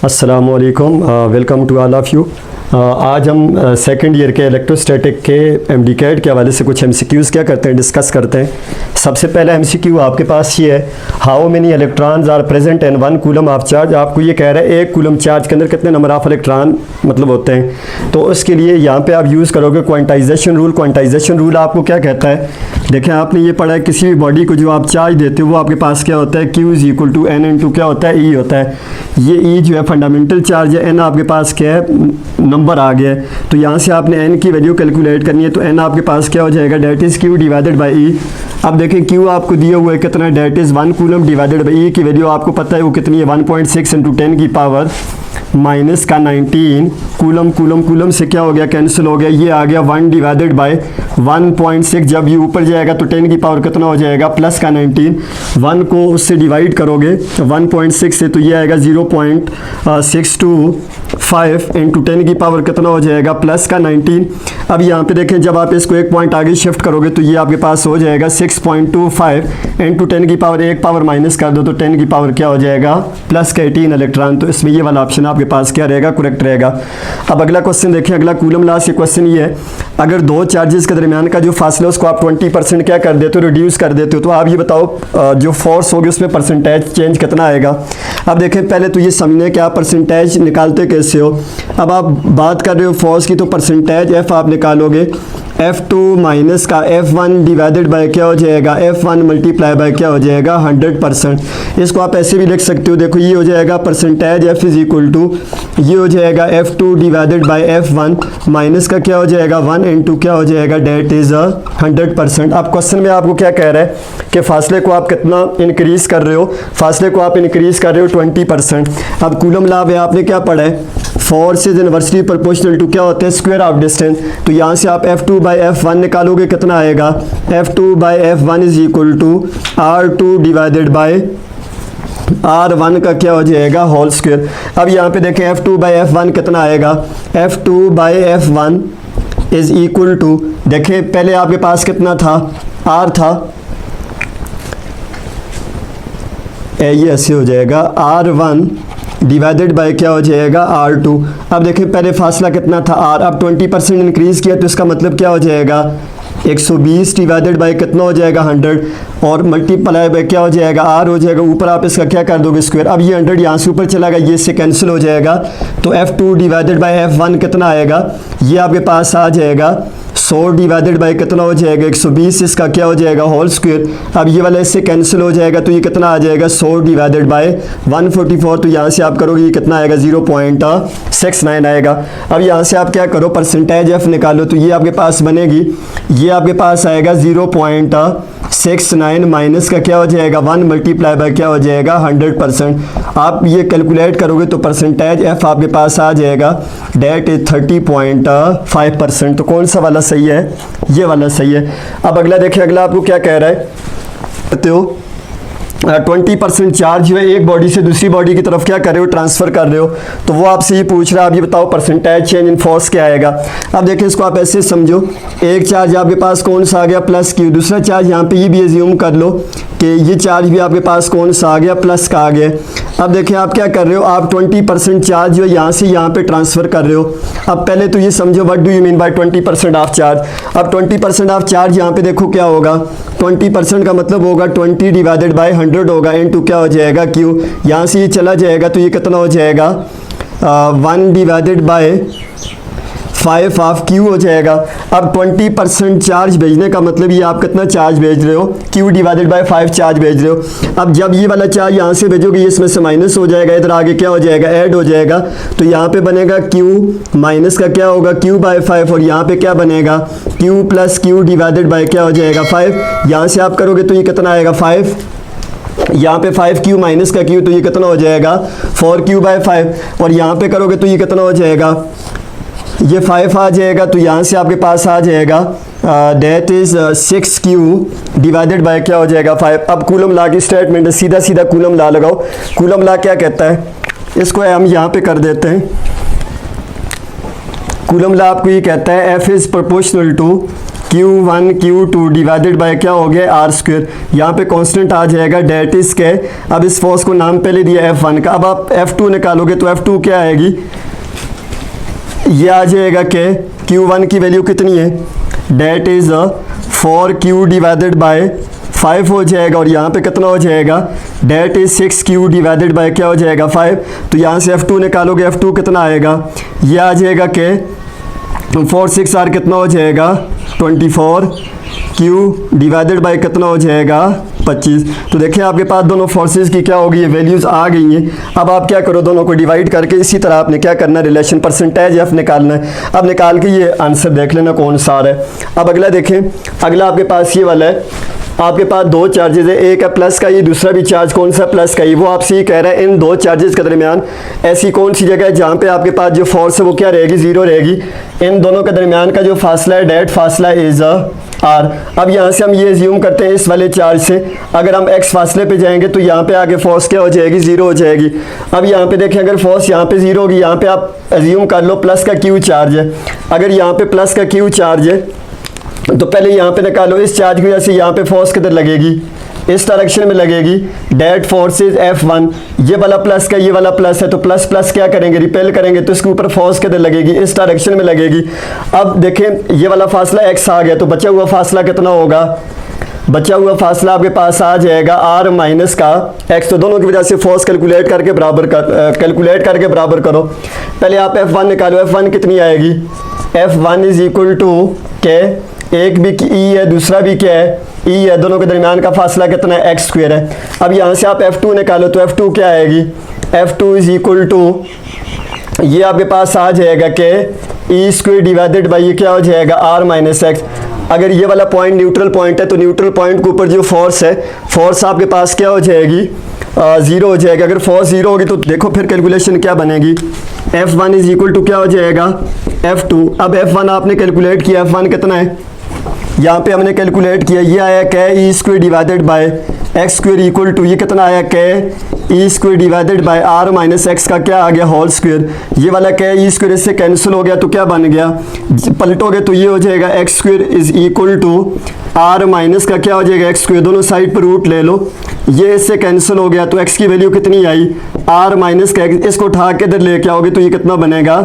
अस्सलामुअलैकुम, welcome to all of you. आज हम सेकंड ईयर के इलेक्ट्रोस्टैटिक के एमडीकैट के हवाले से कुछ एमसीक्यूज़ क्या करते हैं, डिस्कस करते हैं। सबसे पहला एमसीक्यू आपके पास ये है, how many electrons are present in 1 coulomb of charge. आपको ये कह रहा है 1 कूलम चार्ज के अंदर कितने नंबर ऑफ इलेक्ट्रॉन मतलब होते हैं। तो उसके लिए यहाँ पे आप यूज़ करोगे क्वांटाइजेशन रूल। क्वांटाइजेशन रूल आपको क्या कहता है, देखें आपने ये पढ़ा है, किसी भी बॉडी को जो आप चार्ज देते हो वो आपके पास क्या होता है, Q is equal to N into क्या होता है, E होता है। ये E जो है फंडामेंटल चार्ज है, N आपके पास क्या है, नंबर आ गया है। तो यहाँ से आपने N की वैल्यू कैलकुलेट करनी है, तो N आपके पास क्या हो जाएगा, that is Q divided by E। अब देखें Q आपको दिया हुआ है कितना, that is 1 coulomb divided by E की वैल्यू आपको पता है वो कितनी है, 1.6 इंटू 10 की पावर माइनस का 19 कूलम। कूलम से क्या हो गया, कैंसिल हो गया। ये आ गया 1 डिवाइडेड बाय 1.6। जब ये ऊपर जाएगा तो 10 की पावर कितना हो जाएगा, प्लस का 19। 1 को उससे डिवाइड करोगे 1.6 से, तो ये आएगा 0.625 इंटू 10 की पावर कितना हो जाएगा, प्लस का 19। अब यहाँ पे देखें, जब आप इसको एक पॉइंट आगे शिफ्ट करोगे तो ये आपके पास हो जाएगा 6.25 इंटू 10 की पावर, एक पावर माइनस कर दो तो 10 की पावर क्या हो जाएगा, प्लस का 18 इलेक्ट्रॉन। तो इसमें ये वाला ऑप्शन आपके पास क्या रहेगा, करेक्ट रहेगा। अब अगला क्वेश्चन देखें, अगला कूलम लॉ से क्वेश्चन ये है, अगर दो चार्जेस के दरमियान का जो फासला उसको आप 20% क्या कर देते हो, रिड्यूस कर देते हो, तो आप ये बताओ जो फोर्स होगी उसमें परसेंटेज चेंज कितना आएगा। अब देखें, पहले तो ये समझने कि आप परसेंटेज निकालते कैसे हो। अब आप बात कर रहे हो फोर्स की, तो परसेंटेज F आप निकालोगे, F2 माइनस का F1 डिवाइडेड बाय क्या हो जाएगा, F1 मल्टीप्लाई बाय क्या हो जाएगा, 100%। इसको आप ऐसे भी लिख सकते हो, देखो ये हो जाएगा percentage F is equal to, ये हो जाएगा F2 divided by F1 minus का क्या हो जाएगा 1 इंटू क्या हो जाएगा, डेट इज 100%। अब क्वेश्चन में आपको क्या कह रहा है कि फासले को आप कितना इंक्रीज कर रहे हो, फासले को आप इंक्रीज कर रहे हो 20%। अब कूलम लॉ में आपने क्या पढ़ा है, force is inversely proportional to क्या होता है, स्क्वायर ऑफ डिस्टेंस। तो यहाँ से आप F2 बाई F1 निकालोगे, कितना आएगा, F2 by F1 is equal to R2 divided by R1 का क्या हो जाएगा, होल स्क्वायर। अब यहाँ पे देखें F2 बाई F1 कितना आएगा, F2 by F1 is equal to, देखें पहले आपके पास कितना था, R था, ये ऐसे हो जाएगा R1 डिवाइडेड बाय क्या हो जाएगा, R2। अब देखें पहले फासला कितना था, R, अब 20% इंक्रीज़ किया तो इसका मतलब क्या हो जाएगा, 120 डिवाइडेड बाय कितना हो जाएगा, 100, और मल्टीप्लाई बाय क्या हो जाएगा, R हो जाएगा, ऊपर आप इसका क्या कर दोगे, स्क्वायर। अब ये 100 यहाँ से ऊपर चला गया, ये इससे कैंसिल हो जाएगा, तो F2 डिवाइडेड बाय F1 कितना आएगा, ये आपके पास आ जाएगा 100 डिवाइडेड बाय कितना हो जाएगा, 120, इसका क्या हो जाएगा, होल स्क्वायर। अब ये वाला इससे कैंसिल हो जाएगा, तो ये कितना आ जाएगा, 100 डिवाइडेड बाय 144। तो यहाँ से आप करोगे ये कितना आएगा, 0.69 आएगा। अब यहाँ से आप क्या करो, परसेंटेज F निकालो, तो ये आपके पास बनेगी, ये आपके पास आएगा 0.69 माइनस का क्या हो जाएगा, 1 मल्टीप्लाई बाय क्या हो जाएगा, 100%। आप ये कैलकुलेट करोगे तो परसेंटेज F आपके पास आ जाएगा, डेट इज 30.5%। तो कौन सा वाला सही है, ये वाला सही है। अब अगला देखिए, अगला आपको क्या कह रहा है, कहते हो 20% चार्ज जो है एक बॉडी से दूसरी बॉडी की तरफ क्या कर रहे हो, ट्रांसफ़र कर रहे हो। तो वो आपसे ये पूछ रहा है, आप ये बताओ परसेंटेज चेंज इन फोर्स क्या आएगा। अब देखिए इसको आप ऐसे समझो, एक चार्ज आपके पास कौन सा आ गया, प्लस Q, दूसरा चार्ज यहाँ पे ये भी एज्यूम कर लो कि ये चार्ज भी आपके पास कौन सा आ गया, प्लस का आ गया। अब देखिए आप क्या कर रहे हो, आप 20% चार्ज जो है यहाँ से यहाँ पे ट्रांसफ़र कर रहे हो। अब पहले तो ये समझो, what do you mean by 20% of charge. अब 20% ऑफ चार्ज यहाँ पे देखो क्या होगा, 20% का मतलब होगा 20 डिवाइडेड बाय 100 होगा, इनटू क्या हो जाएगा, Q। यहाँ से ये चला जाएगा तो ये कितना हो जाएगा, 1 डिवाइडेड बाय 5 ऑफ Q हो जाएगा। अब 20% चार्ज भेजने का मतलब ये आप कितना चार्ज भेज रहे हो, Q डिवाइडेड बाय 5 चार्ज भेज रहे हो। अब जब ये वाला चार्ज यहाँ से भेजोगे, ये इसमें से माइनस हो जाएगा, इधर आगे क्या हो जाएगा, ऐड हो जाएगा। तो यहाँ पे बनेगा Q माइनस का क्या होगा, Q बाय 5, और यहाँ पे क्या बनेगा, Q plus Q divided by क्या हो जाएगा, 5। यहाँ से आप करोगे तो ये कितना आएगा, 5, यहाँ पे 5Q माइनस का Q, तो ये कितना हो जाएगा, 4Q बाय 5, और यहाँ पे करोगे तो ये कितना हो जाएगा, ये 5 आ जाएगा। तो यहाँ से आपके पास आ जाएगा date is 6Q divided by क्या हो जाएगा, 5। अब कूलम लॉ की स्टेटमेंट है, सीधा सीधा कूलम लॉ लगाओ। कूलम लॉ क्या कहता है, इसको हम यहाँ पे कर देते हैं। कूलम लॉ आपको ये कहता है F is proportional to Q Q1 Q2 divided by क्या हो गया आर स्क्वायर, यहाँ पे कांस्टेंट आ जाएगा डेट इज के। अब इस फोर्स को नाम पहले दिया F1 का, अब आप F2 निकालोगे तो F2 क्या आएगी, ये आ जाएगा के Q1 की वैल्यू कितनी है, date is 4Q divided by 5 हो जाएगा, और यहाँ पे कितना हो जाएगा, date is 6Q divided by क्या हो जाएगा 5। तो यहाँ से F2 निकालोगे, F2 कितना आएगा, ये आ जाएगा के 4 6 आर कितना हो जाएगा 24Q डिवाइडेड बाय कितना हो जाएगा 25। तो देखिए आपके पास दोनों फोर्सेस की क्या होगी, ये वैल्यूज़ आ गई हैं। अब आप क्या करो, दोनों को डिवाइड करके इसी तरह आपने क्या करना है, रिलेशन परसेंटेज एफ निकालना है। अब निकाल के ये आंसर देख लेना कौन सा आ रहा है। अब अगला देखें, अगला आपके पास ये वाला है, आपके पास दो चार्जेस है, एक है प्लस का, ये दूसरा भी चार्ज कौन सा प्लस का ही। वो आपसे ये कह रहा है इन दो चार्जेस के दरमियान ऐसी कौन सी जगह है जहाँ पे आपके पास जो फोर्स है वो क्या रहेगी, जीरो रहेगी। इन दोनों के दरमियान का जो फासला है, डेट फासला इज आर। अब यहाँ से हम ये एज्यूम करते हैं इस वाले चार्ज से, अगर हम एक्स फासले पे जाएंगे तो यहाँ पे आगे फोर्स क्या हो जाएगी, जीरो हो जाएगी। अब यहाँ पे देखें, अगर फोर्स यहाँ पे जीरो होगी, यहाँ पे आप एज्यूम कर लो प्लस का क्यू चार्ज है। अगर यहाँ पे प्लस का क्यू चार्ज है तो पहले यहाँ पे निकालो, इस चार्ज की वजह से यहाँ पे फोर्स किधर लगेगी, इस डायरेक्शन में लगेगी। डेट फोर्स इज F1, ये वाला प्लस का, ये वाला प्लस है, तो प्लस प्लस क्या करेंगे, रिपेल करेंगे, तो इसके ऊपर फोर्स किधर लगेगी, इस डायरेक्शन में लगेगी। अब देखें ये वाला फासला x आ गया, तो बचा हुआ फासला कितना होगा, बचा हुआ फासला आपके पास आ जाएगा r माइनस का x। तो दोनों की वजह से फोर्स कैलकुलेट करके बराबर करो। पहले आप F1 निकालो, F1 कितनी आएगी, F1 इज इक्वल टू के, एक भी ई है दूसरा भी क्या है, ई है, दोनों के दरमियान का फासला कितना है, एक्स स्क्वायर है। अब यहाँ से आप F2 निकालो तो F2 क्या आएगी, F2 इज इक्वल टू, ये आपके पास आ जाएगा कि ई स्क्वायर डिवाइडेड बाई ये क्या हो जाएगा आर माइनस एक्स। अगर ये वाला पॉइंट न्यूट्रल पॉइंट है तो न्यूट्रल पॉइंट के ऊपर जो फोर्स है, फोर्स आपके पास क्या हो जाएगी, ज़ीरो हो जाएगा। अगर फोर्स ज़ीरो होगी तो देखो फिर कैलकुलेशन क्या बनेगी, F1 इज इक्वल टू क्या हो जाएगा F2। अब F1 आपने कैलकुलेट किया, F1 कितना है, यहाँ पे हमने कैलकुलेट किया, ये आया K E square divided by X square equal to, ये कितना आया K E square divided by R minus X का क्या आ गया होल स्क्वायर। ये वाला के ई स्क्वायर इससे कैंसिल हो गया तो क्या बन गया, पलटोगे तो ये हो जाएगा X square is equal to R minus का क्या हो जाएगा एक्स स्क्वायर, दोनों साइड पर रूट ले लो, ये इससे कैंसिल हो गया तो एक्स की वैल्यू कितनी आई आर माइनस का एक्स। इसको उठा के इधर लेके आओगे तो ये कितना बनेगा